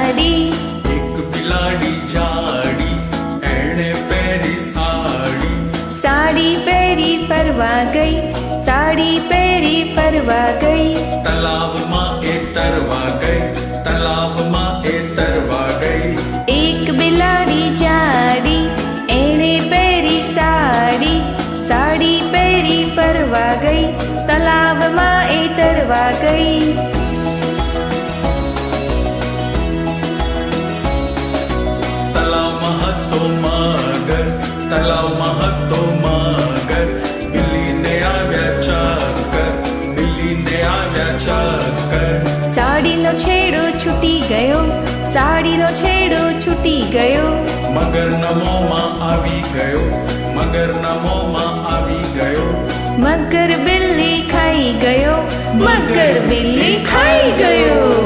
જાડી. એક બિલાડી જાડી એણે પહેરી સાડી. સાડી પહેરી ફરવા ગઈ, સાડી પહેરી ફરવા ગઈ. તલાવમાં એ તરવા ગઈ, તલાવમાં એ તરવા ગઈ. એક બિલાડી જાડી એણે પહેરી સાડી. સાડી પહેરી ફરવા ગઈ, તલાવમાં એ તરવા ગઈ. તલાવમાં હતો મગર, તલાવમાં હતો મગર. બિલ્લીને આવ્યા ચક્કર, બિલ્લીને આવ્યા ચક્કર. સાડીનો છેડો છૂટી ગયો, સાડીનો છેડો છૂટી ગયો. મગરના મોંમાં આવી ગયો, મગરના મોંમાં આવી ગયો. મગર બિલ્લી ખાઈ ગયો, મગર બિલ્લી ખાઈ ગયો.